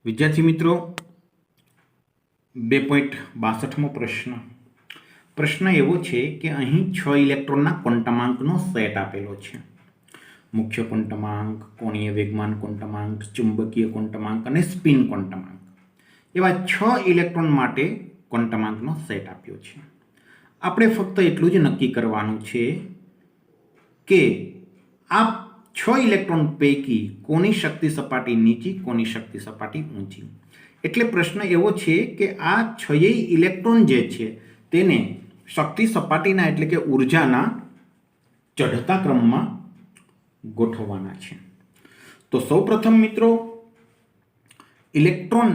વિદ્યાર્થી મિત્રો 2.62મો પ્રશ્ન એવો છે કે અહીં 6 ઇલેક્ટ્રોનના ક્વોન્ટમાંકનો સેટ આપેલો છે. મુખ્ય ક્વોન્ટમાંક, કોણીય વેગમાન ક્વોન્ટમાંક, ચુંબકીય ક્વોન્ટમાંક અને સ્પિન ક્વોન્ટમાંક એવા 6 ઇલેક્ટ્રોન માટે ક્વોન્ટમાંકનો સેટ આપ્યો છે. આપણે ફક્ત એટલું જ નક્કી કરવાનું છે કે આ 6 ઇલેક્ટ્રોન પૈકી કોની શક્તિ સપાટી નીચી, કોની શક્તિ સપાટી ઊંચી. એટલે પ્રશ્ન એવો છે કે આ 6 ઇલેક્ટ્રોન જે છે તેને શક્તિ સપાટીના એટલે કે ઉર્જાના ચઢતા ક્રમમાં ગોઠવવાના છે. તો સૌપ્રથમ મિત્રો ઇલેક્ટ્રોન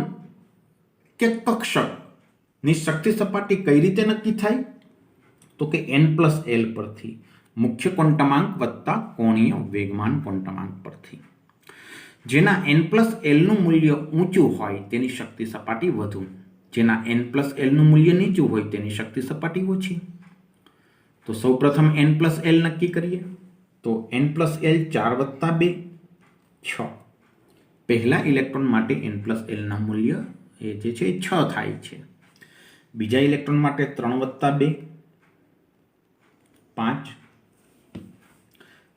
કે કક્ષકની શક્તિ સપાટી કઈ રીતે નક્કી થાય? તો કે n+l પરથી, મુખ્ય ક્વોન્ટમાંક વત્તા કોણીય વેગમાન ક્વોન્ટમાંક પરથી. જેના n+l નું મૂલ્ય ઊંચું હોય તેની શક્તિ સપાટી વધુ, જેના n+l નું મૂલ્ય નીચું હોય તેની શક્તિ સપાટી ઓછી. તો સૌપ્રથમ n+l નક્કી કરીએ. તો n+l 4 + 2 6. પહેલા ઇલેક્ટ્રોન માટે n+l ના મૂલ્ય એ જે છે 6 થાય છે. બીજા ઇલેક્ટ્રોન માટે 3 + 2 5.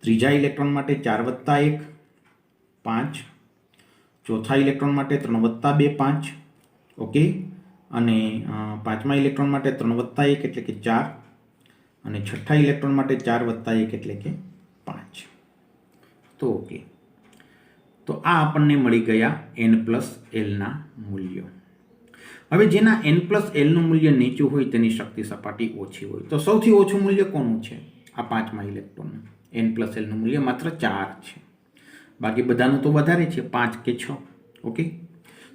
ત્રીજા ઇલેક્ટ્રોન માટે 4 + 1 5. ચોથા ઇલેક્ટ્રોન માટે 3 + 2 5. ઓકે. અને પાંચમા ઇલેક્ટ્રોન માટે 3 + 1 એટલે કે 4. અને છઠ્ઠા ઇલેક્ટ્રોન માટે 4 + 1 એટલે કે 5. તો ઓકે. તો આ આપણને મળી ગયા n+l ના મૂલ્યો. હવે જેના n+l નું મૂલ્ય નીચું હોય તેની શક્તિ સપાટી ઓછી હોય. તો સૌથી ઓછું મૂલ્ય કોનું છે? આ પાંચમા ઇલેક્ટ્રોનનું. n+l નું મૂલ્ય માત્ર 4 છે. બાકી બધાનું તો વધારે છે, 5 કે 6. ઓકે.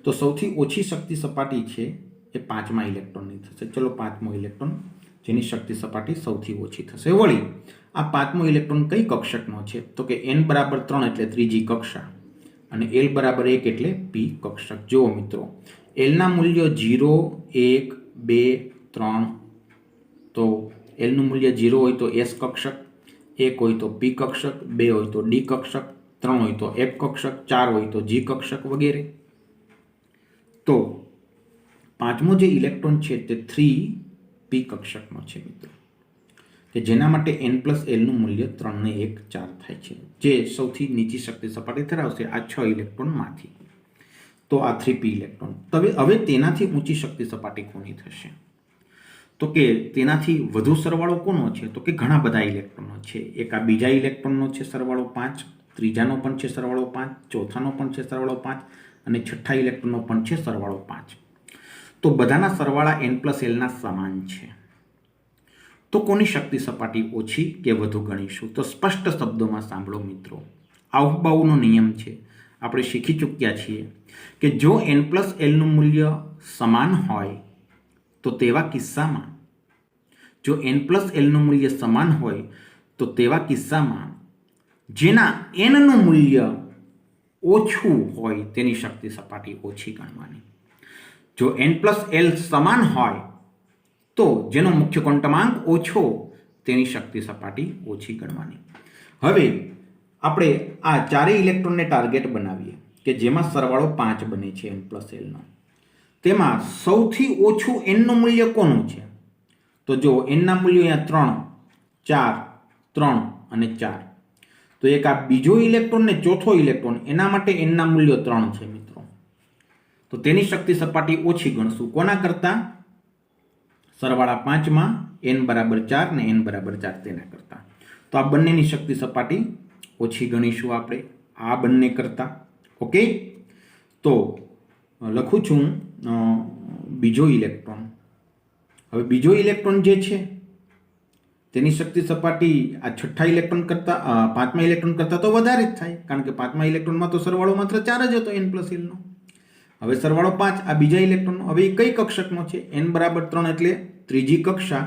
તો સૌથી ઓછી શક્તિ સપાટી છે એ પાંચમા ઇલેક્ટ્રોનની થશે. ચલો પાંચમો ઇલેક્ટ્રોન જેની શક્તિ સપાટી સૌથી ઓછી થશે. વળી આ પાંચમો ઇલેક્ટ્રોન કઈ કક્ષકનો છે? તો કે n = 3 એટલે ત્રીજી કક્ષા અને l = 1 એટલે p કક્ષક. જુઓ મિત્રો, l ના મૂલ્ય 0, 1, 2, 3. તો l નું મૂલ્ય 0 હોય તો s કક્ષક, 1 હોય તો p કક્ષક, 2 હોય તો d કક્ષક, 3 હોય તો f કક્ષક, 4 હોય તો g કક્ષક વગેરે. તો પાંચમો જે ઇલેક્ટ્રોન છે તે 3p કક્ષકનો છે મિત્રો, કે જેના માટે n+l નું મૂલ્ય 3 ને 1 4 થાય છે, જે સૌથી નીચી શક્તિ સપાટી ધરાવશે આ 6 ઇલેક્ટ્રોનમાંથી. તો આ 3p ઇલેક્ટ્રોન. હવે તેનાથી ઊંચી શક્તિ સપાટી કોની થશે? તો કે તેનાથી વધુ સરવાળો કોનો છે? તો કે ઘણા બધા ઇલેક્ટ્રોનો છે. એક આ બીજા ઇલેક્ટ્રોનનો છે સરવાળો 5, ત્રીજાનો પણ છે સરવાળો 5, ચોથાનો પણ છે સરવાળો 5 અને છઠ્ઠા ઇલેક્ટ્રોનનો પણ છે સરવાળો 5. તો બધાના સરવાળા n+l ના સમાન છે. તો કોની શક્તિ સપાટી ઓછી કે વધુ ગણીશું? તો સ્પષ્ટ શબ્દોમાં સાંભળો મિત્રો, આઉફબાઉનો નિયમ છે, આપણે શીખી ચૂક્યા છીએ કે જો n+l નું મૂલ્ય સમાન હોય તો તેવા કિસ્સામાં જેના n નું મૂલ્ય ઓછું હોય તેની શક્તિ સપાટી ઓછી ગણવાની. જો n+l સમાન હોય તો જેનો મુખ્ય ક્વોન્ટમાંક ઓછો તેની શક્તિ સપાટી ઓછી ગણવાની. હવે આપણે આ ચારેય ઇલેક્ટ્રોનને ટાર્ગેટ બનાવીએ કે જેમાં સરવાળો 5 બને છે n+l નો. તેમાં સૌથી ઓછું n નું મૂલ્ય કોનું છે? તો જો n ના મૂલ્યો અહીંયા 3, 4, 3 અને 4. તો એક આ બીજો ઇલેક્ટ્રોન ને ચોથો ઇલેક્ટ્રોન, એના માટે n ના મૂલ્યો 3 છે મિત્રો. તો તેની શક્તિ સપાટી ઓછી ગણશું. કોના કરતા? સરવાળા 5માં n = 4 ને n = 4 તેના કરતા. તો આ બંનેની શક્તિ સપાટી ઓછી ગણીશું આપણે આ બંને કરતા. ઓકે. તો લખું છું બીજો ઇલેક્ટ્રોન. હવે બીજો ઇલેક્ટ્રોન જે છે તેની શક્તિ સપાટી આ છઠ્ઠા ઇલેક્ટ્રોન કરતા, પાંચમા ઇલેક્ટ્રોન કરતા તો વધારે જ થાય, કારણ કે પાંચમા ઇલેક્ટ્રોનમાં તો સરવાળો માત્ર 4 જ હતો n+l નો. હવે સરવાળો 5 આ બીજા ઇલેક્ટ્રોનનો. હવે એ કઈ કક્ષકનો છે? n = 3 એટલે ત્રીજી કક્ષા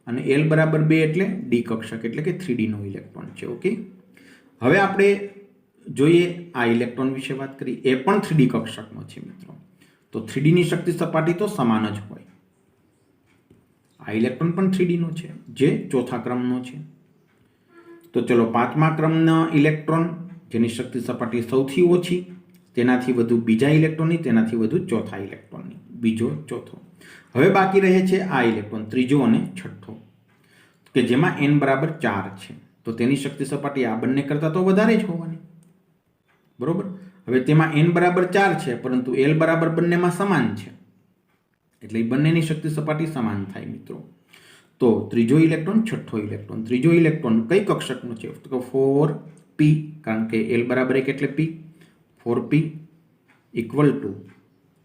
અને l = 2 એટલે d કક્ષક, એટલે કે 3d નો ઇલેક્ટ્રોન છે. ઓકે. હવે આપણે જોઈએ આ ઇલેક્ટ્રોન વિશે વાત કરી, એ પણ 3d કક્ષકનો છે મિત્રો. તો 3d ની શક્તિ સપાટી તો સમાન જ હોય. આ ઇલેક્ટ્રોન પણ 3d નો છે, જે ચોથા ક્રમનો છે. તો ચલો પાંચમા ક્રમના ઇલેક્ટ્રોન જેની શક્તિ સપાટી સૌથી ઓછી તેનાથી વધુ બીજા ઇલેક્ટ્રોનની, તેનાથી વધુ ચોથા ઇલેક્ટ્રોનની, બીજો ચોથો. હવે બાકી રહે છે આ ઇલેક્ટ્રોન ત્રીજો અને છઠ્ઠો, કે જેમાં n બરાબર 4 છે. તો તેની શક્તિ સપાટી આ બંને કરતાં તો વધારે જ હોવાની, બરોબર. હવે તેમાં n બરાબર 4 છે, પરંતુ l બરાબર બંનેમાં સમાન છે, એટલે બંનેની શક્તિ સપાટી સમાન થાય મિત્રો. તો ત્રીજો ઇલેક્ટ્રોન, છઠ્ઠો ઇલેક્ટ્રોન. ત્રીજો ઇલેક્ટ્રોન કઈ કક્ષકનો છે? તો 4p, કારણ કે l બરાબર 1 એટલે p, 4p ઇક્વલ ટુ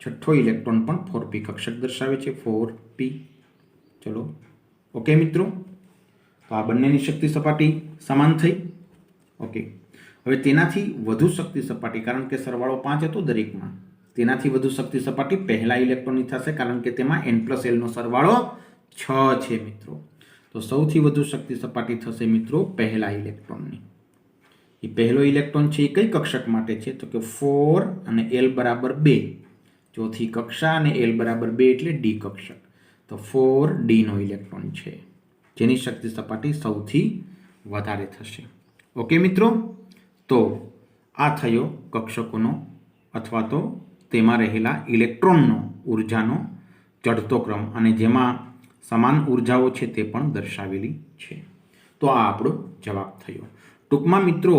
છઠ્ઠો ઇલેક્ટ્રોન પણ 4p કક્ષક દર્શાવે છે, 4p. ચલો ઓકે મિત્રો, તો આ બંનેની શક્તિ સપાટી સમાન થઈ. ઓકે, હવે તેનાથી વધુ શક્તિ સપાટી, કારણ કે સરવાળો 5 હતો દરેકમાં, તેનાથી વધુ શક્તિ સપાટી પહેલા ઇલેક્ટ્રોનની થશે, કારણ કે તેમાં n+l નો સરવાળો 6 છે મિત્રો. તો સૌથી વધુ શક્તિ સપાટી થશે મિત્રો પહેલા ઇલેક્ટ્રોનની. એ પહેલો ઇલેક્ટ્રોન છે એ કઈ કક્ષક માટે છે? તો કે 4 અને l બરાબર 2, ચોથી કક્ષા, અને l બરાબર 2 એટલે d કક્ષક. તો 4d નો ઇલેક્ટ્રોન છે, જેની શક્તિ સપાટી સૌથી વધારે થશે. ઓકે મિત્રો, તો આ થયો કક્ષકોનો અથવા તો તેમાં રહેલા ઇલેક્ટ્રોનનો ઉર્જાનો ચડતો ક્રમ, અને જેમાં સમાન ઉર્જાઓ છે તે પણ દર્શાવેલી છે. તો આ આપણો જવાબ થયો. ટૂંકમાં મિત્રો,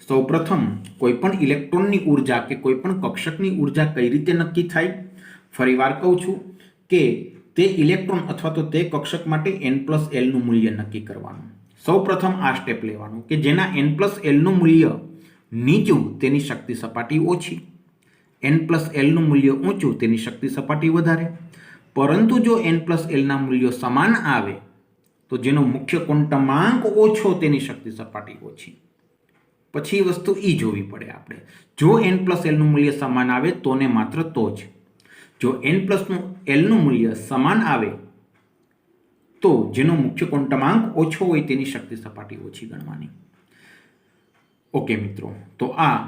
સૌપ્રથમ કોઈપણ ઇલેક્ટ્રોનની ઉર્જા કે કોઈપણ કક્ષકની ઉર્જા કઈ રીતે નક્કી થાય? ફરીવાર કહું છું કે તે ઇલેક્ટ્રોન અથવા તો તે કક્ષક માટે n+l નું મૂલ્ય નક્કી કરવાનું. સૌપ્રથમ આ સ્ટેપ લેવાનું કે જેના n+l નું મૂલ્ય નીચું તેની શક્તિ સપાટી ઓછી, n+l નું મૂલ્ય ઊંચું તેની શક્તિ સપાટી વધારે. પરંતુ જો n+l ના મૂલ્યો સમાન આવે તો જેનો મુખ્ય ક્વોન્ટમાંક ઓછો તેની શક્તિ સપાટી ઓછી. પછી વસ્તુ ઈ જોવી પડે આપણે. જો n+l નું મૂલ્ય સમાન આવે તો ને માત્ર તો જ. જો n+l નું મૂલ્ય સમાન આવે તો જેનો મુખ્ય ક્વોન્ટમાંક ઓછો હોય તેની શક્તિ સપાટી ઓછી ગણવાની. ઓકે મિત્રો, તો આ,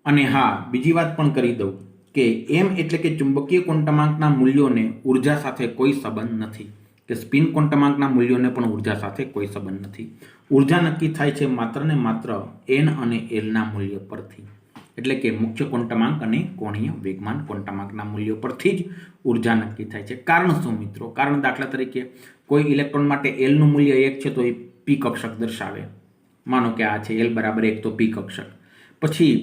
અને હા, બીજી વાત પણ કરી દઉં કે m એટલે કે ચુંબકીય ક્વોન્ટમાંકના મૂલ્યોને ઉર્જા સાથે કોઈ સંબંધ નથી, કે સ્પિન ક્વોન્ટમાંકના મૂલ્યોને પણ ઉર્જા સાથે કોઈ સંબંધ નથી. ઉર્જા નક્કી થાય છે માત્ર ને માત્ર n અને l ના મૂલ્ય પરથી, એટલે કે મુખ્ય ક્વોન્ટમાંક અને કોણીય વેગમાન ક્વોન્ટમાંકના મૂલ્યો પરથી જ ઉર્જા નક્કી થાય છે. કારણ શું મિત્રો? કારણ દાખલા તરીકે કોઈ ઇલેક્ટ્રોન માટે l નું મૂલ્ય 1 છે તો એ p કક્ષક દર્શાવે. માનો કે આ છે l બરાબર 1 તો p કક્ષક. પછી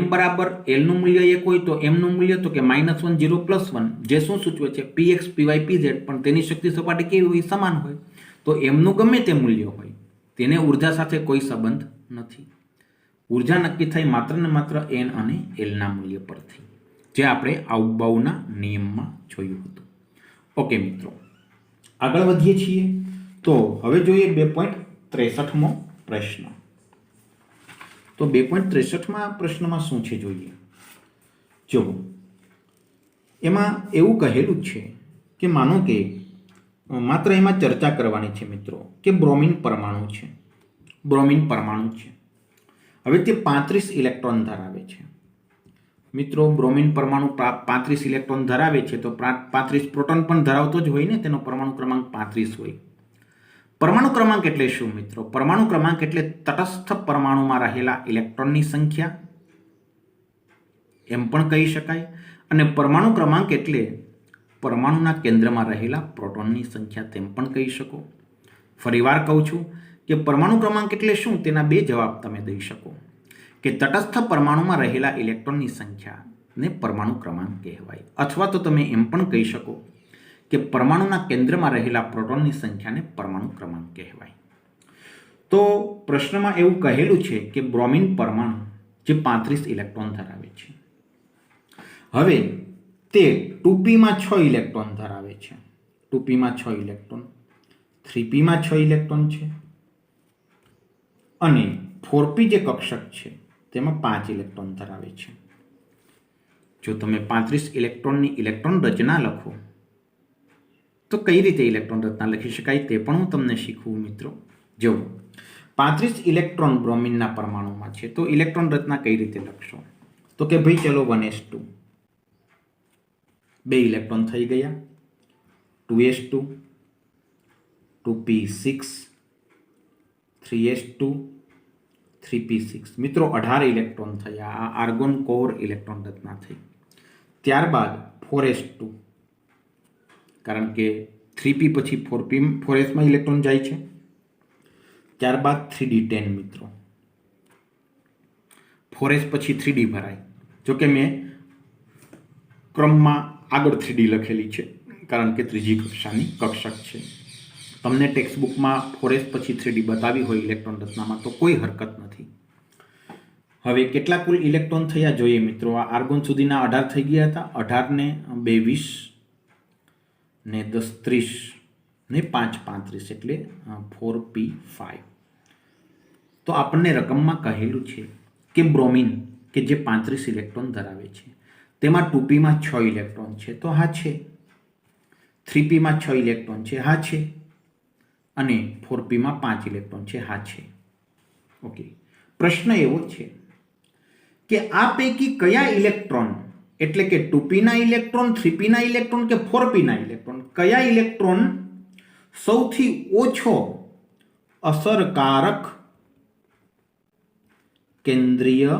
m બરાબર l નું મૂલ્ય 1 હોય તો m નું મૂલ્ય તો કે -1 0 +1, જે શું સૂચવે છે? px py pz, પણ તેની શક્તિ સપાટી કેવી હોય? સમાન હોય. તો m નું ગમે તે મૂલ્ય હોય, તેને ઉર્જા સાથે કોઈ સંબંધ નથી. ઉર્જા નક્કી થાય માત્ર ને માત્ર n અને l ના મૂલ્ય પરથી, જે આપણે આઉટબાઉના નિયમમાં જોયું હતું. ઓકે મિત્રો, આગળ વધીએ છીએ. તો હવે જોઈએ 2.63મો પ્રશ્ન. તો 2.63માં પ્રશ્નમાં શું છે જોઈએ. જો એમાં એવું કહેલું છે કે માનો કે માત્ર એમાં ચર્ચા કરવાની છે મિત્રો કે બ્રોમિન પરમાણુ છે. બ્રોમિન પરમાણુ છે. હવે તે 35 ઇલેક્ટ્રોન ધરાવે છે. મિત્રો, બ્રોમિન પરમાણુ 35 ઇલેક્ટ્રોન ધરાવે છે તો 35 પ્રોટોન પણ ધરાવતો જ હોય ને, તેનો પરમાણુ ક્રમાંક 35 હોય. પરમાણુ ક્રમાંક એટલે શું મિત્રો? પરમાણુ ક્રમાંક એટલે તટસ્થ પરમાણુમાં રહેલા ઇલેક્ટ્રોનની સંખ્યા એમ પણ કહી શકાય, અને પરમાણુ ક્રમાંક એટલે પરમાણુના કેન્દ્રમાં રહેલા પ્રોટોનની સંખ્યા તેમ પણ કહી શકો. ફરીવાર કહું છું કે પરમાણુ ક્રમાંક એટલે શું, તેના બે જવાબ તમે દઈ શકો. કે તટસ્થ પરમાણુમાં રહેલા ઇલેક્ટ્રોનની સંખ્યાને પરમાણુ ક્રમાંક કહેવાય, અથવા તો તમે એમ પણ કહી શકો કે પરમાણુના કેન્દ્રમાં રહેલા પ્રોટોનની સંખ્યાને પરમાણુ ક્રમાંક કહેવાય. તો પ્રશ્નમાં એવું કહેલું છે કે બ્રોમિન પરમાણુ જે 35 ઇલેક્ટ્રોન ધરાવે છે, હવે તે 2pમાં 6 ઇલેક્ટ્રોન ધરાવે છે. 2pમાં 6 ઇલેક્ટ્રોન, 3pમાં 6 ઇલેક્ટ્રોન છે, અને 4p જે કક્ષક છે તેમાં 5 ઇલેક્ટ્રોન ધરાવે છે. જો તમે 35 ઇલેક્ટ્રોનની ઇલેક્ટ્રોન રચના લખો તો કઈ રીતે ઇલેક્ટ્રોન રચના લખી શકાય તે પણ હું તમને શીખવું મિત્રો. જો 35 ઇલેક્ટ્રોન બ્રોમિનના પરમાણુમાં છે તો ઇલેક્ટ્રોન રચના કઈ રીતે લખશો? તો કે ભાઈ ચલો 1s2, 2 ઇલેક્ટ્રોન થઈ ગયા, 2s2, 2p6, 3s2, 3p6 મિત્રો 18 ઇલેક્ટ્રોન થયા. આ આર્ગોન કોર ઇલેક્ટ્રોન રચના થઈ. ત્યારબાદ 4s2 કારણ કે 3p પછી 4s માં ઇલેક્ટ્રોન જાય છે. ત્યારબાદ 3d10 મિત્રો 4s પછી 3d ભરાય. જોકે મેં ક્રમમાં આગળ 3d લખેલી છે કારણ કે ત્રીજી કક્ષાની કક્ષક છે. તમને ટેક્સ્ટ બુકમાં 4s પછી 3d બતાવી હોય ઇલેક્ટ્રોન રચનામાં તો કોઈ હરકત નથી. હવે કેટલા કુલ ઇલેક્ટ્રોન થયા જોઈએ મિત્રો. આ આર્ગોન સુધીના 18 થઈ ગયા હતા. 18 ને 2 20 ને 10 30 ને 5 35 એટલે 4p5. તો આપણને રકમમાં કહેલું છે કે બ્રોમિન કે જે 35 ઇલેક્ટ્રોન ધરાવે છે તેમાં 2pમાં 6 ઇલેક્ટ્રોન છે. તો હા છે. 3pમાં 6 ઇલેક્ટ્રોન છે. હા છે. અને 4pમાં 5 ઇલેક્ટ્રોન છે. હા છે. ઓકે. પ્રશ્ન એવો છે કે આ પૈકી કયા ઇલેક્ટ્રોન એટલે કે 2pના ઇલેક્ટ્રોન 3pના ઇલેક્ટ્રોન કે 4pના ઇલેક્ટ્રોન કયા ઇલેક્ટ્રોન સૌથી ઓછો અસરકારક કેન્દ્રીય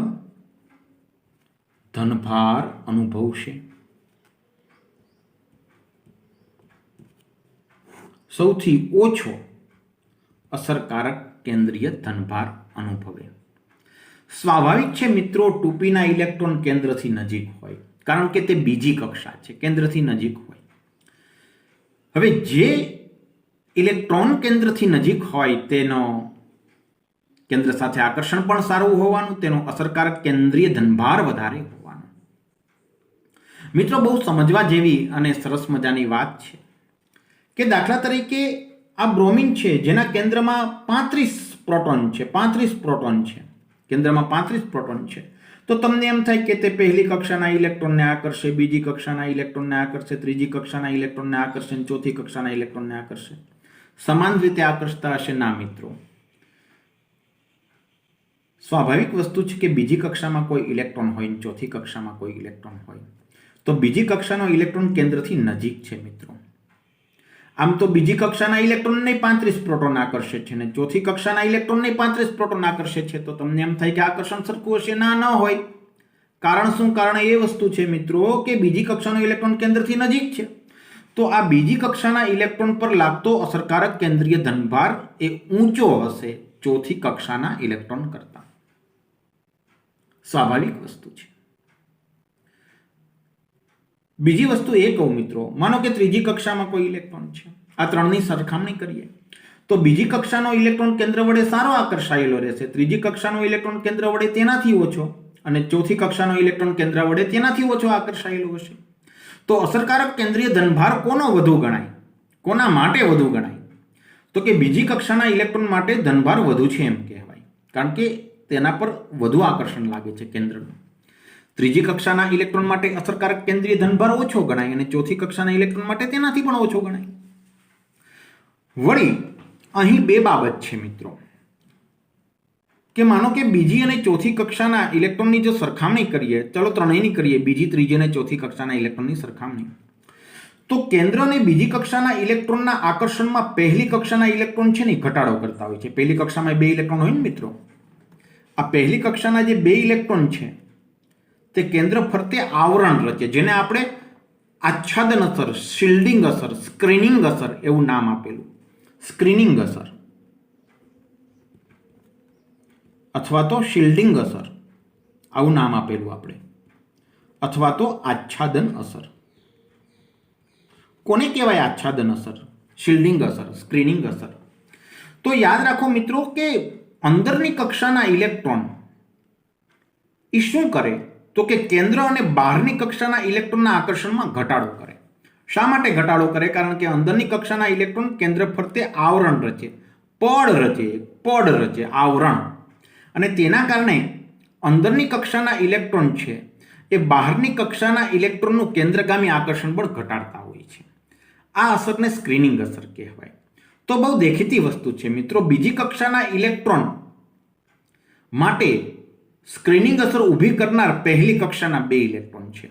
ધનભાર અનુભવશે. સૌથી ઓછો અસરકારક કેન્દ્રીય ધનભાર અનુભવે. સ્વાભાવિક છે મિત્રો 2pના ઇલેક્ટ્રોન કેન્દ્રથી નજીક હોય કારણ કે તે બીજી કક્ષા છે, કેન્દ્રથી નજીક હોય. હવે જે ઇલેક્ટ્રોન કેન્દ્રથી નજીક હોય તેનો કેન્દ્ર સાથે આકર્ષણ પણ સારું હોવાનું, તેનો અસરકારક કેન્દ્રીય ધનભાર વધારે હોવાનો. મિત્રો બહુ સમજવા જેવી અને સરસ મજાની વાત છે કે દાખલા તરીકે આ બ્રોમિન છે જેના કેન્દ્રમાં 35 પ્રોટોન છે, 35 પ્રોટોન છે, કેન્દ્રમાં 35 પ્રોટોન છે. તો તમને એમ થાય કે તે પહેલી કક્ષાના ઇલેક્ટ્રોનને આકર્ષે, બીજી કક્ષાના ઇલેક્ટ્રોનને આકર્ષે, ત્રીજી કક્ષાના ઇલેક્ટ્રોનને આકર્ષે, ચોથી કક્ષાના ઇલેક્ટ્રોનને આકર્ષે. સમાન રીતે આકર્ષતા હશે? ના મિત્રો. સ્વાભાવિક વસ્તુ છે કે બીજી કક્ષામાં કોઈ ઇલેક્ટ્રોન હોય ને ચોથી કક્ષામાં કોઈ ઇલેક્ટ્રોન હોય તો બીજી કક્ષાનો ઇલેક્ટ્રોન કેન્દ્રથી નજીક છે મિત્રો. આમ તો બીજી કક્ષાના ઇલેક્ટ્રોનને 35 પ્રોટોન આકર્ષે છે ને ચોથી કક્ષાના ઇલેક્ટ્રોનને 35 પ્રોટોન આકર્ષે છે. તો તમને એમ થાય કે આકર્ષણ સરખું હશે? ના, ન હોય. કારણ શું? કારણ એ વસ્તુ છે મિત્રો કે બીજી કક્ષાનો ઇલેક્ટ્રોન કેન્દ્રથી નજીક છે. તો આ બીજી કક્ષાના ઇલેક્ટ્રોન પર લાગતો અસરકારક કેન્દ્રીય ધનભાર એ ઊંચો હશે ચોથી કક્ષાના ઇલેક્ટ્રોન કરતા. સ્વાભાવિક વસ્તુ છે. બીજી વસ્તુ એ કહું મિત્રો, માનો કે ત્રીજી કક્ષામાં કોઈ ઇલેક્ટ્રોન છે, આ ત્રણની સરખામણી કરીએ તો બીજી કક્ષાનો ઇલેક્ટ્રોન કેન્દ્ર વડે સારો આકર્ષાયેલો રહેશે, ત્રીજી કક્ષાનો ઇલેક્ટ્રોન કેન્દ્ર વડે તેનાથી ઓછો અને ચોથી કક્ષાનો ઇલેક્ટ્રોન કેન્દ્ર વડે તેનાથી ઓછો આકર્ષાયેલો હશે. તો અસરકારક કેન્દ્રીય ધનભાર કોનો વધુ ગણાય? કોના માટે વધુ ગણાય? તો કે બીજી કક્ષાના ઇલેક્ટ્રોન માટે ધનભાર વધુ છે એમ કહેવાય કારણ કે તેના પર વધુ આકર્ષણ લાગે છે કેન્દ્રનું. ત્રીજી કક્ષાના ઇલેક્ટ્રોન માટે અસરકારક કેન્દ્રીય ધનભાર ઓછો ગણાય અને ચોથી કક્ષાના ઇલેક્ટ્રોન માટે તેનાથી પણ ઓછો ગણાય. વળી અહીં બે બાબત છે મિત્રો કે માનો કે બીજી અને ચોથી કક્ષાના ઇલેક્ટ્રોનની જો સરખામણી કરીએ, ચલો ત્રણેયની કરીએ, બીજી, ત્રીજી અને ચોથી કક્ષાના ઇલેક્ટ્રોનની સરખામણી, તો કેન્દ્ર અને બીજી કક્ષાના ઇલેક્ટ્રોનના આકર્ષણમાં પહેલી કક્ષાના ઇલેક્ટ્રોન છે ને ઘટાડો કરતા હોય છે. પહેલી કક્ષામાં 2 ઇલેક્ટ્રોન હોય ને મિત્રો, આ પહેલી કક્ષાના જે 2 ઇલેક્ટ્રોન છે તે કેન્દ્ર ફરતે આવરણ રચે, જેને આપણે આચ્છાદન અસર, શિલ્ડિંગ અસર, સ્ક્રીનિંગ અસર એવું નામ આપેલું. સ્ક્રીનિંગ અસર અથવા તો શિલ્ડિંગ અસર આવું નામ આપેલું આપણે, અથવા તો આચ્છાદન અસર. કોને કહેવાય આચ્છાદન અસર, શિલ્ડિંગ અસર, સ્ક્રીનિંગ અસર? તો યાદ રાખો મિત્રો કે અંદરની કક્ષાના ઇલેક્ટ્રોન એ શું કરે તો કે કેન્દ્ર અને બહારની કક્ષાના ઇલેક્ટ્રોનના આકર્ષણમાં ઘટાડો કરે. શા માટે ઘટાડો કરે? કારણ કે અંદરની કક્ષાના ઇલેક્ટ્રોન કેન્દ્ર ફરતે આવરણ રચે, પડ રચે, આવરણ. અને તેના કારણે અંદરની કક્ષાના ઇલેક્ટ્રોન છે એ બહારની કક્ષાના ઇલેક્ટ્રોનનું કેન્દ્રગામી આકર્ષણ બળ ઘટાડતા હોય છે. આ અસરને સ્ક્રીનિંગ અસર કહેવાય. તો બહુ દેખીતી વસ્તુ છે મિત્રો, બીજી કક્ષાના ઇલેક્ટ્રોન માટે સ્ક્રીનિંગ અસર ઊભી કરનાર પહેલી કક્ષાના 2 ઇલેક્ટ્રોન છે,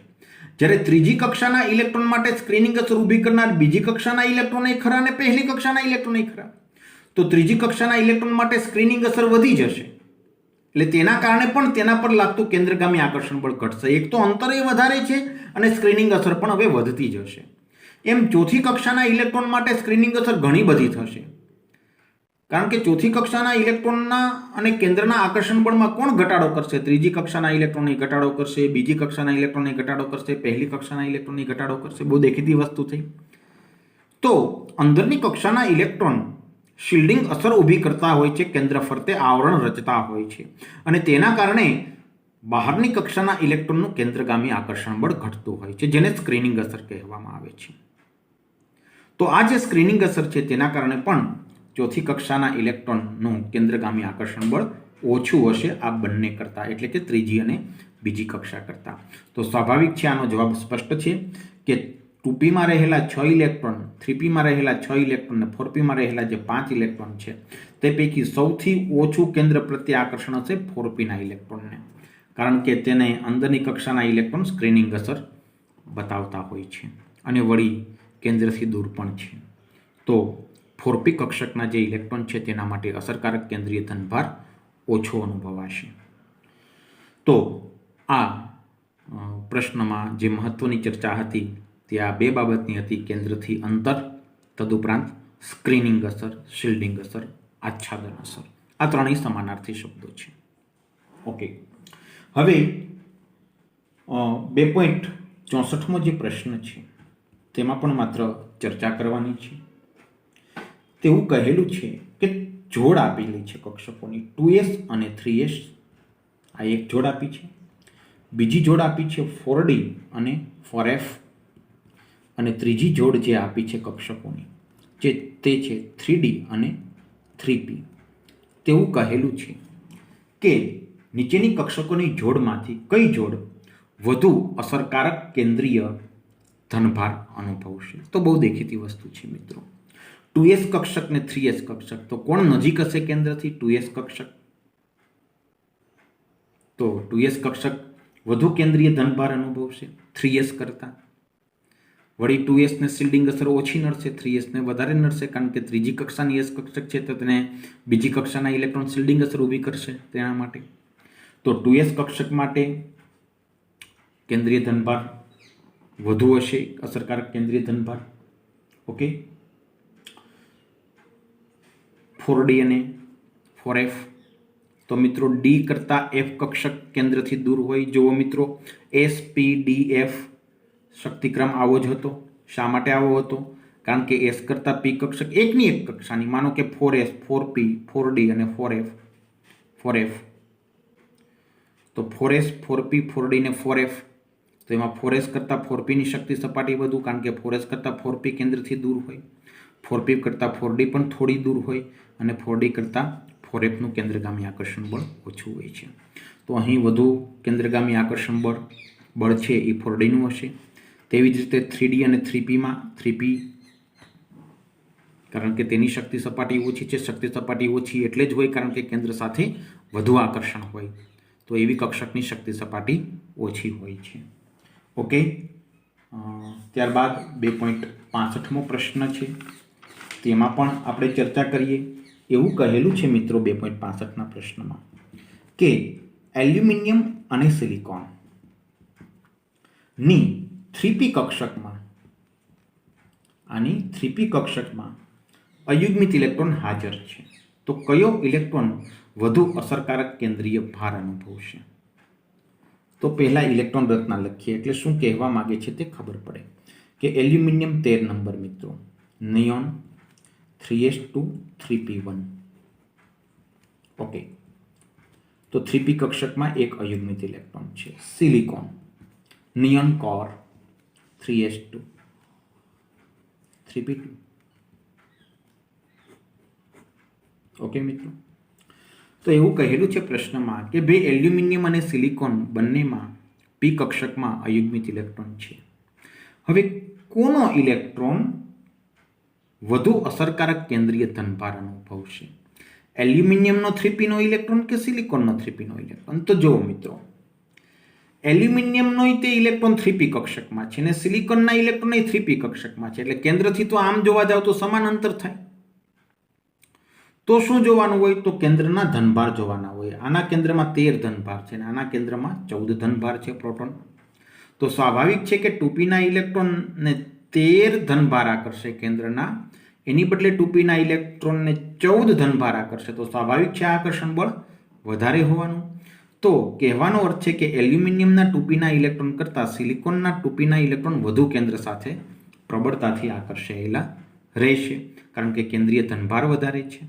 જ્યારે ત્રીજી કક્ષાના ઇલેક્ટ્રોન માટે સ્ક્રીનિંગ અસર ઊભી કરનાર બીજી કક્ષાના ઇલેક્ટ્રોન એ ખરા અને પહેલી કક્ષાના ઇલેક્ટ્રોન એ ખરા. તો ત્રીજી કક્ષાના ઇલેક્ટ્રોન માટે સ્ક્રીનિંગ અસર વધી જશે એટલે તેના કારણે પણ તેના પર લાગતું કેન્દ્રગામી આકર્ષણ બળ ઘટશે. એક તો અંતર એ વધારે છે અને સ્ક્રીનિંગ અસર પણ હવે વધતી જશે. એમ ચોથી કક્ષાના ઇલેક્ટ્રોન માટે સ્ક્રીનિંગ અસર ઘણી બધી થશે, કારણ કે ચોથી કક્ષાના ઇલેક્ટ્રોનના અને કેન્દ્રના આકર્ષણ બળમાં કોણ ઘટાડો કરશે? ત્રીજી કક્ષાના ઇલેક્ટ્રોનને ઘટાડો કરશે, બીજી કક્ષાના ઇલેક્ટ્રોનને ઘટાડો કરશે, પહેલી કક્ષાના ઇલેક્ટ્રોનને ઘટાડો કરશે. બહુ દેખીતી વસ્તુ થઈ. તો અંદરની કક્ષાના ઇલેક્ટ્રોન શિલ્ડિંગ અસર ઊભી કરતા હોય છે, કેન્દ્ર ફરતે આવરણ રચતા હોય છે, અને તેના કારણે બહારની કક્ષાના ઇલેક્ટ્રોનનું કેન્દ્રગામી આકર્ષણ બળ ઘટતું હોય છે, જેને સ્ક્રીનિંગ અસર કહેવામાં આવે છે. તો આ જે સ્ક્રીનિંગ અસર છે તેના કારણે પણ ચોથી કક્ષાના ઇલેક્ટ્રોનનું કેન્દ્રગામી આકર્ષણ બળ ઓછું હશે આ બંને કરતા, એટલે કે ત્રીજી અને બીજી કક્ષા કરતા. તો સ્વાભાવિક છે, આનો જવાબ સ્પષ્ટ છે કે 2pમાં રહેલા 6 ઇલેક્ટ્રોન, 3pમાં રહેલા 6 ઇલેક્ટ્રોન અને 4pમાં રહેલા જે 5 ઇલેક્ટ્રોન છે તે પૈકી સૌથી ઓછું કેન્દ્ર પ્રત્યે આકર્ષણ હશે 4pના ઇલેક્ટ્રોનને, કારણ કે તેને અંદરની કક્ષાના ઇલેક્ટ્રોન સ્ક્રીનિંગ અસર બતાવતા હોય છે અને વળી કેન્દ્રથી દૂર પણ છે. તો 4p કક્ષકના જે ઇલેક્ટ્રોન છે તેના માટે અસરકારક કેન્દ્રીય ધનભાર ઓછો અનુભવાશે. તો આ પ્રશ્નમાં જે મહત્વની ચર્ચા હતી તે આ બે બાબતની હતી: કેન્દ્રથી અંતર, તદુપરાંત સ્ક્રીનિંગ અસર, શિલ્ડિંગ અસર, આચ્છાદન અસર. આ ત્રણેય સમાનાર્થી શબ્દો છે. ઓકે, હવે 2.64મો જે પ્રશ્ન છે તેમાં પણ માત્ર ચર્ચા કરવાની છે. તેવું કહેલું છે કે જોડ આપેલી છે કક્ષકોની 2s અને 3s. આ એક જોડ આપી છે. બીજી જોડ આપી છે 4d અને 4f, અને ત્રીજી જોડ જે આપી છે કક્ષકોની તે છે 3d અને 3p. તેવું કહેલું છે કે નીચેની કક્ષકોની જોડમાંથી કઈ જોડ વધુ અસરકારક કેન્દ્રીય ધનભાર અનુભવશે? તો બહુ દેખીતી વસ્તુ છે મિત્રો. 2s કક્ષક ને 3s કક્ષક, તો કોણ નજીક હશે કેન્દ્રથી? 2s કક્ષક. તો 2s કક્ષક વધુ કેન્દ્રીય ધનભાર અનુભવશે 3s કરતા. વળી 2s ને શિલ્ડિંગ અસર ઓછી નડશે, 3s ને વધારે નડશે, કારણ કે ત્રીજી કક્ષાની s કક્ષક છે તો તેને બીજી કક્ષાના ઇલેક્ટ્રોન શિલ્ડિંગ અસર ઊભી કરશે તેના માટે. તો 2s કક્ષક માટે કેન્દ્રીય ધનભાર વધુ હશે, અસરકારક કેન્દ્રીય ધનભાર. ઓકે, 4d અને 4f. તો મિત્રો d કરતા f કક્ષક કેન્દ્રથી દૂર હોય. જુઓ મિત્રો, s p d f શક્તિક્રમ આવો જ હતો. શા માટે આવો હતો? કારણ કે s કરતા p કક્ષક એકની એક કક્ષાની, માનો કે 4s, 4p, 4d અને 4f. તો 4s, 4p, 4d ને 4f, તો એમાં 4s કરતા 4p ની શક્તિ સપાટી વધુ, કારણ કે 4s કરતા 4p કેન્દ્રથી દૂર હોય. 4p કરતા 4d પણ થોડી દૂર હોય, અને 4d કરતા 4f નું કેન્દ્રગામી આકર્ષણ બળ ઓછું હોય છે. તો અહીં વધુ કેન્દ્રગામી આકર્ષણ બળ છે એ 4d નું હશે. તેવી જ રીતે 3d અને 3pમાં 3p, કારણ કે તેની શક્તિ સપાટી ઓછી છે. શક્તિ સપાટી ઓછી એટલે જ હોય કારણ કે કેન્દ્ર સાથે વધુ આકર્ષણ હોય, તો એવી કક્ષકની શક્તિ સપાટી ઓછી હોય છે. ઓકે, ત્યારબાદ 2.65મો પ્રશ્ન છે, તેમાં પણ આપણે ચર્ચા કરીએ. એવું કહેલું છે મિત્રો 2.65ના પ્રશ્નમાં કે એલ્યુમિનિયમ અને સિલિકોન ની 3p કક્ષકમાં, આની 3p કક્ષકમાં અયુગ્મિત ઇલેક્ટ્રોન હાજર છે. તો કયો ઇલેક્ટ્રોન વધુ અસરકારક કેન્દ્રીય ભાર અનુભવશે? તો પહેલા ઇલેક્ટ્રોન રચના લખીએ એટલે શું કહેવા માંગે છે તે ખબર પડે. કે એલ્યુમિનિયમ 13 નંબર મિત્રો, નિયોન 3s2 3p1. ઓકે, તો 3p કક્ષકમાં એક અયુગ્મિત ઇલેક્ટ્રોન છે. Silicon, neon core 3s2 3p2. Okay મિત્રો, તો એવું કહેલું છે પ્રશ્નમાં કે બે એલ્યુમિનિયમ અને સિલિકોન બંનેમાં p કક્ષકમાં અયુગ્મિત ઇલેક્ટ્રોન છે. હવે કોનો ઇલેક્ટ્રોન વધુ અસરકારક કેન્દ્રીય ધનભાર અનુભવશે? એલ્યુમિનિયમનો 3p નો ઇલેક્ટ્રોન કે સિલિકોનનો 3p નો ઇલેક્ટ્રોન? તો જુઓ મિત્રો, એલ્યુમિનિયમનો તે ઇલેક્ટ્રોન 3p કક્ષકમાં છે અને સિલિકોનના ઇલેક્ટ્રોન 3p કક્ષકમાં છે, એટલે કેન્દ્રથી તો આમ જોવા જાવ તો સમાન અંતર થાય. તો શું જોવાનું હોય? તો કેન્દ્રના ધનભાર જોવાના હોય. આના કેન્દ્રમાં 13 ધનભાર છે અને આના કેન્દ્રમાં 14 ધનભાર છે પ્રોટોન. તો સ્વાભાવિક છે કે 2pના ઇલેક્ટ્રોનને 13 ધનભાર આકર્ષે કેન્દ્રના, એની બદલે 2pના ઇલેક્ટ્રોનને 14 ધનભાર આકર્ષે, તો સ્વાભાવિક છે આ આકર્ષણ બળ વધારે હોવાનું. તો કહેવાનો અર્થ છે કે એલ્યુમિનિયમના 2pના ઇલેક્ટ્રોન કરતાં સિલિકોનના 2pના ઇલેક્ટ્રોન વધુ કેન્દ્ર સાથે પ્રબળતાથી આકર્ષાયેલા રહેશે, કારણ કે કેન્દ્રીય ધનભાર વધારે છે.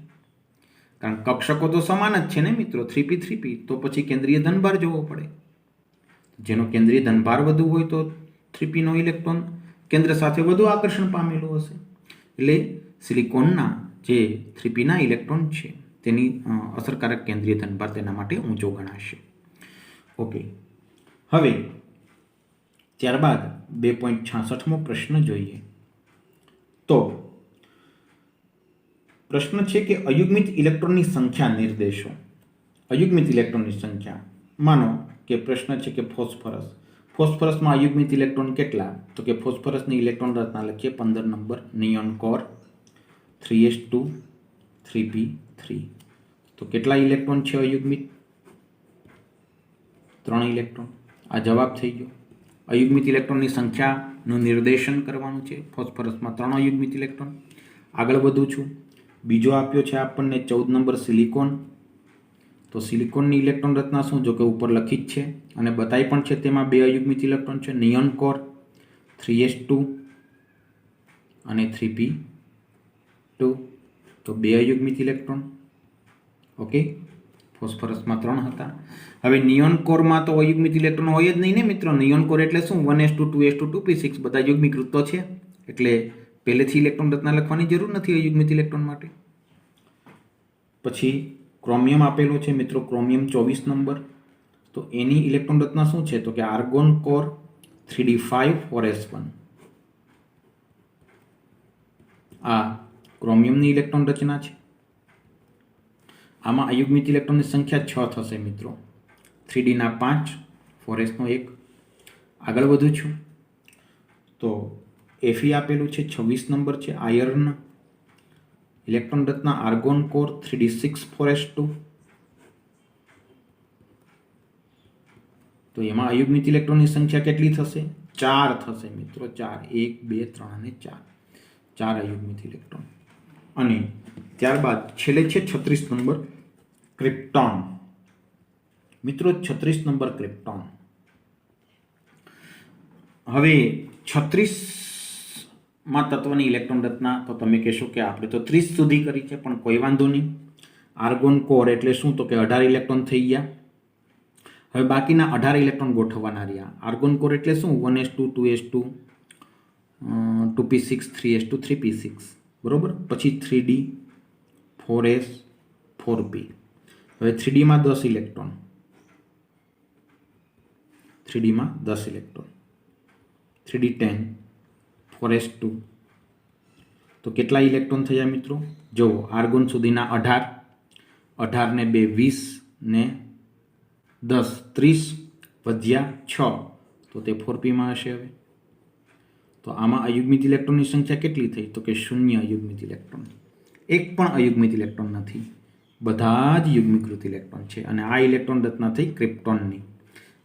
કારણ કક્ષકો તો સમાન જ છે ને મિત્રો, 3p 3p, તો પછી કેન્દ્રીય ધનભાર જોવો પડે. જેનો કેન્દ્રીય ધનભાર વધુ હોય તો 3pનો ઇલેક્ટ્રોન કેન્દ્ર સાથે વધુ આકર્ષણ પામેલું હશે. એટલે સિલિકોનના જે 3pના ઇલેક્ટ્રોન છે તેની અસરકારક કેન્દ્રીય ધનભાર તેના માટે ઊંચો ગણાશે. ઓકે, હવે ત્યારબાદ 2.66મો પ્રશ્ન જોઈએ. તો પ્રશ્ન છે કે અયુગ્મિત ઇલેક્ટ્રોનની સંખ્યા નિર્દેશો. અયુગ્મિત ઇલેક્ટ્રોનની સંખ્યા, માનો કે પ્રશ્ન છે કે ફોસ્ફરસમાં અયુગ્મિત ઇલેક્ટ્રોન કેટલા? તો કે ફોસ્ફરસની ઇલેક્ટ્રોન રચના લખીએ 15 number, neon core 3s2 3p3. તો કેટલા ઇલેક્ટ્રોન છે અયુગ્મિત? 3 ઇલેક્ટ્રોન. આ જવાબ થઈ ગયો. અયુગ્મિત ઇલેક્ટ્રોનની સંખ્યાનું નિર્દેશન કરવાનું છે. ફોસ્ફરસમાં 3 અયુગ્મિત ઇલેક્ટ્રોન. આગળ વધું છું. બીજો આપ્યો છે આપણને 14 નંબર સિલિકોન. તો સિલિકોનની ઇલેક્ટ્રોન રચના શું? જો કે ઉપર લખી જ છે અને બતાવી પણ છે, તેમાં 2 અયુગ્મિત ઇલેક્ટ્રોન છે. નિયોન કોર 3s2 અને 3p2. તો 2 અયુગ્મિત ઇલેક્ટ્રોન. ઓકે, ફોસ્ફરસમાં 3 હતા. હવે નિયોન કોરમાં તો અયુગ્મિત ઇલેક્ટ્રોન હોય જ નહીં ને મિત્રો. નિયોન કોર એટલે શું? 1s2 2s2 2p6 બધા યુગ્મીકૃત તો છે, એટલે પહેલેથી ઇલેક્ટ્રોન રચના લખવાની જરૂર નથી અયુગ્મિત ઇલેક્ટ્રોન માટે. પછી ક્રોમિયમ આપેલો છે મિત્રો, ક્રોમિયમ 24 નંબર. તો એની ઇલેક્ટ્રોન રચના શું છે? તો કે આર્ગોન કોર 3d5 4s1. આ ક્રોમિયમની ઇલેક્ટ્રોન રચના છે. આમાં અયુગ્મિત ઇલેક્ટ્રોનની સંખ્યા 6 થશે મિત્રો. 3dના 5, 4s નો 1. આગળ વધું છું. તો Fe આપેલું છે 26 નંબર છે, આયર્ન. ઇલેક્ટ્રોન રચના આર્ગોન કોર 3d6 4s2. તો એમાં અયુગ્મિત ઇલેક્ટ્રોનની સંખ્યા કેટલી થશે? 4 થશે મિત્રો. 4, 1 2 3 અને 4. 4 અયુગ્મિત ઇલેક્ટ્રોન. અને ત્યારબાદ છેલ્લે છે 36 નંબર ક્રિપ્ટોન. મિત્રો 36 નંબર ક્રિપ્ટોન. હવે 36માં તત્વની ઇલેક્ટ્રોન રચના તો તમે કહેશો કે આપણે તો 30 સુધી કરી છે, પણ કોઈ વાંધો નહીં. આર્ગોન કોર એટલે શું? તો કે 18 ઇલેક્ટ્રોન થઈ ગયા. હવે બાકીના 18 ઇલેક્ટ્રોન ગોઠવવાના રહ્યા. આર્ગોન કોર એટલે શું? 1s2 2s2 2p6 3s2 3p6, બરોબર. પછી 3d 4s 4p. હવે 3dમાં 10 ઇલેક્ટ્રોન. 3dમાં 10 ઇલેક્ટ્રોન. 3d 10 4s2. તો કેટલા ઇલેક્ટ્રોન થયા મિત્રો? જુઓ, આર્ગોન સુધીના 18, 18 ને 2 20 ને 10 30 વધ્યા 6, તો તે 4pમાં હશે. હવે તો આમાં અયુગ્મિત ઇલેક્ટ્રોનની સંખ્યા કેટલી થઈ? તો કે 0 અયુગ્મિત ઇલેક્ટ્રોન. એક પણ અયુગ્મિત ઇલેક્ટ્રોન નથી, બધા જ યુગ્મીકૃત ઇલેક્ટ્રોન છે. અને આ ઇલેક્ટ્રોન રચના થઈ ક્રિપ્ટોનની.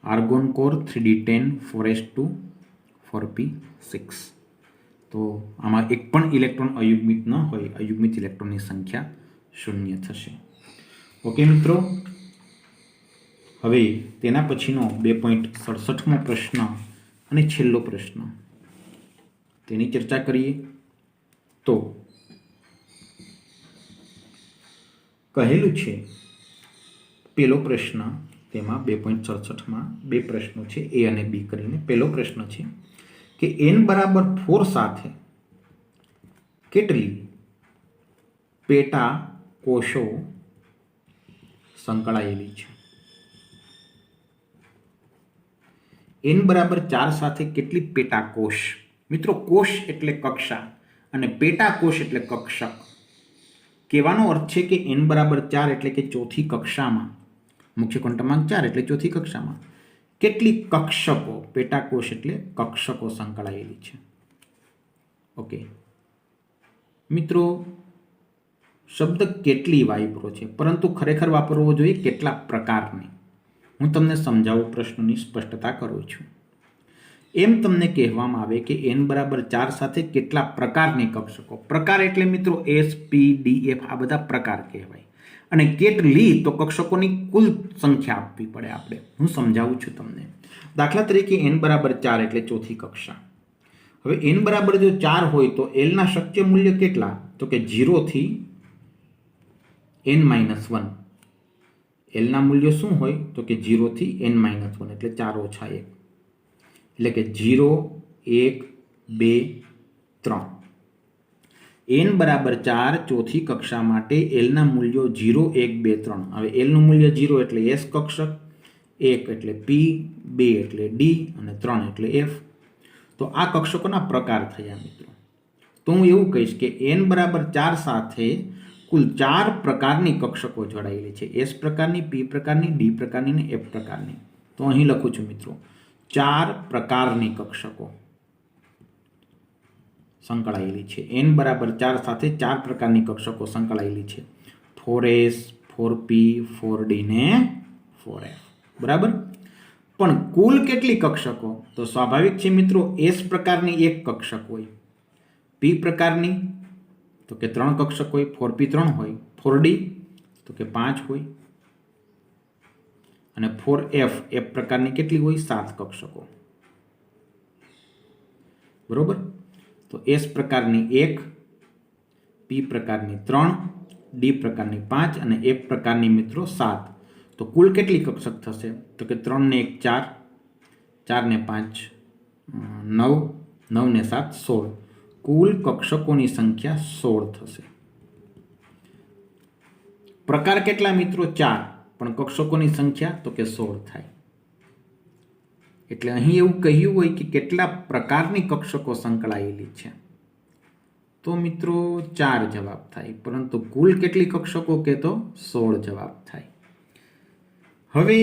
Argon core 3d10 4s2 4p6. તો આમાં એક પણ ઇલેક્ટ્રોન અયુગ્મિત ન હોય, અયુગ્મિત ઇલેક્ટ્રોનની સંખ્યા 0 થશે. ઓકે મિત્રો, હવે તેના પછીનો 2.67મો પ્રશ્ન અને છેલ્લો પ્રશ્ન તેની ચર્ચા કરીએ. તો કહેલું છે પહેલો પ્રશ્ન, તેમાં 2.67માં 2 પ્રશ્નો છે, એ અને બી કરીને. પહેલો પ્રશ્ન છે કે n બરાબર 4 સાથે કેટલી પેટા કોષો સંકળાયેલી છે? n બરાબર 4 સાથે કેટલી પેટા કોષ? મિત્રો, કોષ એટલે કક્ષા અને પેટા કોષ એટલે કક્ષક. કહેવાનો અર્થ છે કે n બરાબર 4 એટલે કે ચોથી કક્ષામાં, મુખ્ય ક્વોન્ટમાંક 4 એટલે ચોથી કક્ષામાં કેટલી કક્ષકો, પેટા કોષ એટલે કક્ષકો સંકળાયેલી છે. ઓકે મિત્રો, શબ્દ કેટલી વાપરો છે, પરંતુ ખરેખર વાપરવો જોઈએ કેટલા પ્રકારની. હું તમને સમજાવું, પ્રશ્નની સ્પષ્ટતા કરું છું. એમ તમને કહેવામાં આવે કે n બરાબર 4 સાથે કેટલા પ્રકારની કક્ષકો. પ્રકાર એટલે મિત્રો S, P, D, F આ બધા પ્રકાર કહેવાય. અને કેટલી તો કક્ષકોની કુલ સંખ્યા આપવી પડે આપણે. હું સમજાવું છું તમને. દાખલા તરીકે n બરાબર 4 એટલે ચોથી કક્ષા. હવે n બરાબર જો 4 હોય તો l ના શક્ય મૂલ્ય કેટલા? તો કે 0 થી n-1. l ના મૂલ્યો શું હોય? તો કે 0 થી n-1 એટલે 4 ઓછા 1. એટલે કે 0, 1, 2, 3. n બરાબર 4 ચોથી કક્ષા માટે l ના મૂલ્યો 0, 1, 2, 3. હવે l નું મૂલ્ય 0 એટલે S કક્ષક, 1 એટલે P, 2 એટલે D અને 3 એટલે F. તો આ કક્ષકોના પ્રકાર થયા મિત્રો. તો હું એવું કહીશ કે n બરાબર 4 સાથે કુલ 4 પ્રકારની કક્ષકો જોડાયેલી છે. S પ્રકારની, P પ્રકારની, D પ્રકારની અને F પ્રકારની. તો અહીં લખું છું મિત્રો, 4 પ્રકારની કક્ષકો સંકળાયેલી છે. n બરાબર 4 સાથે 4 પ્રકારની કક્ષકો સંકળાયેલી છે. 4S, 4P, 4D ને 4F. બરાબર. પણ કુલ કેટલી કક્ષકો? તો સ્વાભાવિક છે મિત્રો, S પ્રકારની એક કક્ષક હોય, P પ્રકારની તો કે 3 કક્ષક હોય, 4P 3 હોય, 4D તો કે 5 હોય અને 4F F પ્રકારની કેટલી હોય? 7 કક્ષકો. બરોબર. તો S પ્રકારની 1, P પ્રકારની 3, D પ્રકારની 5 અને F પ્રકારની મિત્રો 7. તો કુલ કેટલી કક્ષક થશે? તો કે 3 ને 1 4, 4 ને 5 9, 9 ને 7 16. કુલ કક્ષકોની સંખ્યા 16 થશે. પ્રકાર કેટલા મિત્રો? 4, પણ કક્ષકોની સંખ્યા તો કે 16 થાય. એટલે અહીં એવું કહ્યું હોય કે કેટલા પ્રકારની કક્ષકો સંકળાયેલી છે, તો મિત્રો 4 જવાબ થાય, પરંતુ કુલ કેટલી કક્ષકો કે તો 16 જવાબ થાય. હવે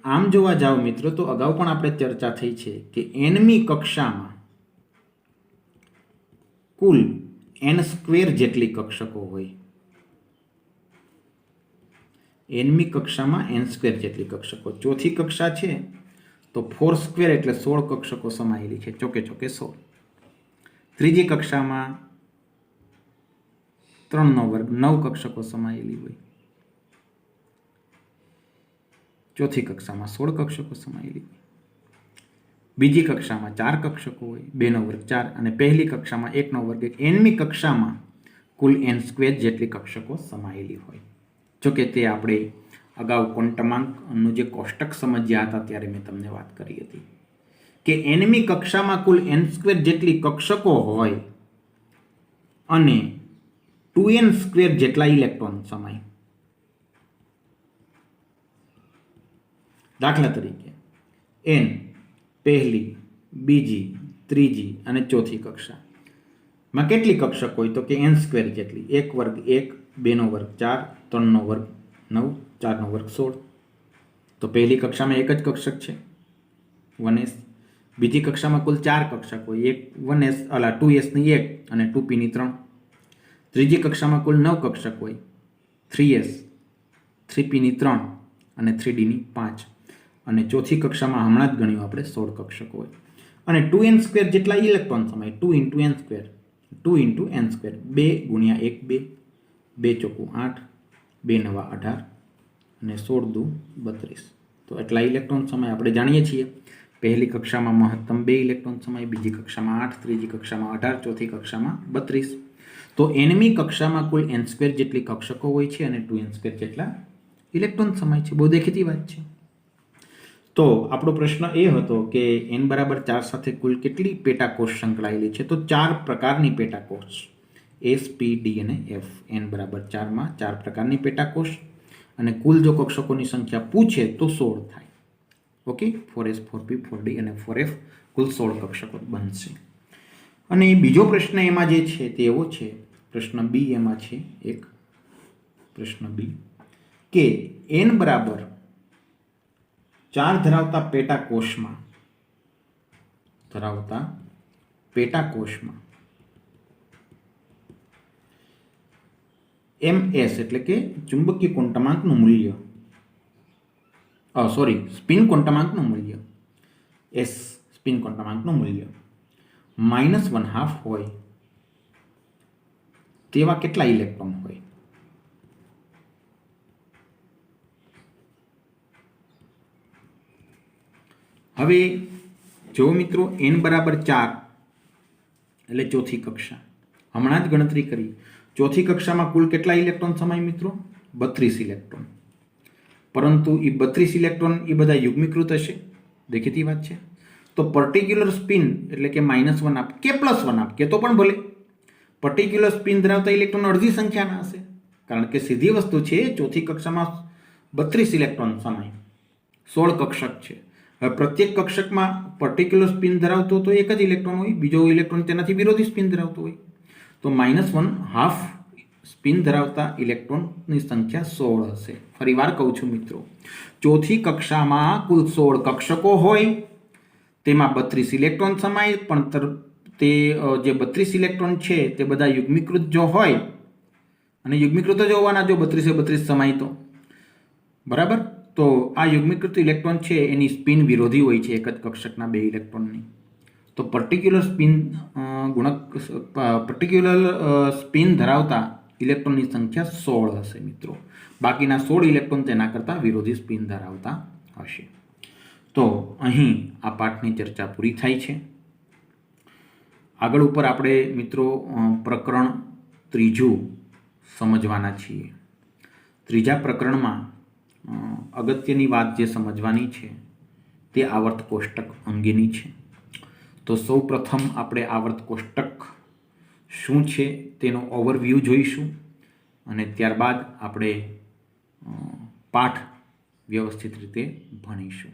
આમ જોવા જાવ મિત્રો તો અગાઉ પણ આપણે ચર્ચા થઈ છે કે nમી કક્ષામાં કુલ n² જેટલી કક્ષકો હોય. nમી કક્ષામાં n² જેટલી કક્ષકો. ચોથી કક્ષા છે તો 4² એટલે 16 કક્ષકો સમાયેલી છે, ચોકે ચોકે 16. ત્રીજી કક્ષામાં 3નો વર્ગ 9 કક્ષકો સમાયેલી હોય. ચોથી કક્ષામાં 16 કક્ષકો સમાયેલી હોય. બીજી કક્ષામાં 4 કક્ષકો હોય, 2નો વર્ગ 4 અને પહેલી કક્ષામાં 1નો વર્ગ 1. nમી કક્ષામાં કુલ n² જેટલી કક્ષકો સમાયેલી હોય. જોકે તે આપણે અગાઉ ક્વોન્ટમાંકનું જે કોષ્ટક સમજ્યા હતા ત્યારે મેં તમને વાત કરી હતી કે nમી કક્ષામાં કુલ n² જેટલી કક્ષકો હોય અને 2n² જેટલા ઇલેક્ટ્રોન સમાય. દાખલા તરીકે n પહેલી, બીજી, ત્રીજી અને ચોથી કક્ષામાં કેટલી કક્ષક હોય? તો કે n² જેટલી. 1 વર્ગ 1, 2નો વર્ગ 4, 3નો વર્ગ 9, 4નો વર્ગ 16. તો પહેલી કક્ષામાં એક જ કક્ષક છે, 1s. બીજી કક્ષામાં કુલ 4 કક્ષક હોય, 2s ની 1 અને 2p ની 3. ત્રીજી કક્ષામાં કુલ 9 કક્ષક હોય, 3s, 3p ની 3 અને 3d ની 5. અને ચોથી કક્ષામાં હમણાં જ ગણ્યું આપણે 16 કક્ષકો હોય અને 2n² જેટલા ઇલેક્ટ્રોન સમાય. 2 × n², 2 × n², 2 × 1 2, 2 ચોકું 8, 2 નવા 18 અને 16 દુ 32. તો એટલા ઇલેક્ટ્રોન સમાય. આપણે જાણીએ છીએ પહેલી કક્ષામાં મહત્તમ 2 ઇલેક્ટ્રોન સમાય, બીજી કક્ષામાં 8, ત્રીજી કક્ષામાં 18, ચોથી કક્ષામાં 32. તો nમી કક્ષામાં કુલ n² જેટલી કક્ષકો હોય છે અને 2n² જેટલા ઇલેક્ટ્રોન સમાય છે. બહુ દેખીતી વાત છે. તો આપણો પ્રશ્ન એ હતો કે n બરાબર 4 સાથે કુલ કેટલી પેટાકોષ સંકળાયેલી છે? તો 4 પ્રકારની પેટાકોષ, S, P, D અને F. n બરાબર 4માં 4 પ્રકારની પેટાકોષ અને કુલ જો કક્ષકોની સંખ્યા પૂછે તો 16 થાય. ઓકે, 4S, 4P, 4D અને 4F કુલ 16 કક્ષકો બનશે. અને બીજો પ્રશ્ન એમાં જે છે તે એવો છે, પ્રશ્ન બી એમાં છે એક પ્રશ્ન બી કે n બરાબર 4 ધરાવતા પેટાકોષમાં MS એટલે કે ચુંબકીય ક્વોન્ટમાંકનું મૂલ્ય, સ્પિન ક્વોન્ટમાંકનું મૂલ્ય, S સ્પિન ક્વોન્ટમાંકનું મૂલ્ય -1/2 હોય તેવા કેટલા ઇલેક્ટ્રોન હોય? હવે જો મિત્રો n બરાબર 4 એટલે ચોથી કક્ષા, હમણાં જ ગણતરી કરી, ચોથી કક્ષામાં કુલ કેટલા ઇલેક્ટ્રોન સમાય મિત્રો? 32 ઇલેક્ટ્રોન. પરંતુ એ 32 ઇલેક્ટ્રોન એ બધા યુગ્મીકૃત હશે, દેખીતી વાત છે. તો પર્ટિક્યુલર સ્પિન એટલે કે -1 આપ કે +1 આપ કે તો પણ ભલે, પર્ટિક્યુલર સ્પિન ધરાવતા ઇલેક્ટ્રોન અડધી સંખ્યાના હશે, કારણ કે સીધી વસ્તુ છે, ચોથી કક્ષામાં 32 ઇલેક્ટ્રોન સમાય, 16 કક્ષક છે. હવે પ્રત્યેક કક્ષકમાં પર્ટિક્યુલર સ્પિન ધરાવતો તો એક જ ઇલેક્ટ્રોન હોય, બીજો ઇલેક્ટ્રોન તેનાથી વિરોધી સ્પિન ધરાવતો હોય, તો -1/2 સ્પિન ધરાવતા ઇલેક્ટ્રોનની સંખ્યા 16 હશે. ફરી વાર કહું છું મિત્રો, ચોથી કક્ષામાં કુલ 16 કક્ષકો હોય, તેમાં 32 ઇલેક્ટ્રોન સમાય, પણ તે જે 32 ઇલેક્ટ્રોન છે તે બધા યુગ્મીકૃત જો હોય, અને યુગ્મીકૃત જ હોવાના જો 32 સમાય તો બરાબર, તો આ યુગ્મીકૃત ઇલેક્ટ્રોન છે એની સ્પિન વિરોધી હોય છે એક જ કક્ષકના 2 ઇલેક્ટ્રોનની. તો પર્ટિક્યુલર સ્પિન ધરાવતા ઇલેક્ટ્રોનની સંખ્યા 16 હશે મિત્રો. બાકીના 16 ઇલેક્ટ્રોન તેના કરતાં વિરોધી સ્પિન ધરાવતા હશે. તો અહીં આ પાઠની ચર્ચા પૂરી થાય છે. આગળ ઉપર આપણે મિત્રો પ્રકરણ 3 સમજવાના છીએ. ત્રીજા પ્રકરણમાં અગત્યની વાત જે સમજવાની છે તે આવર્ત કોષ્ટક અંગેની છે. તો સૌ પ્રથમ આપણે આવર્ત કોષ્ટક શું છે તેનો ઓવરવ્યૂ જોઈશું, અને ત્યારબાદ આપણે પાઠ વ્યવસ્થિત રીતે ભણીશું.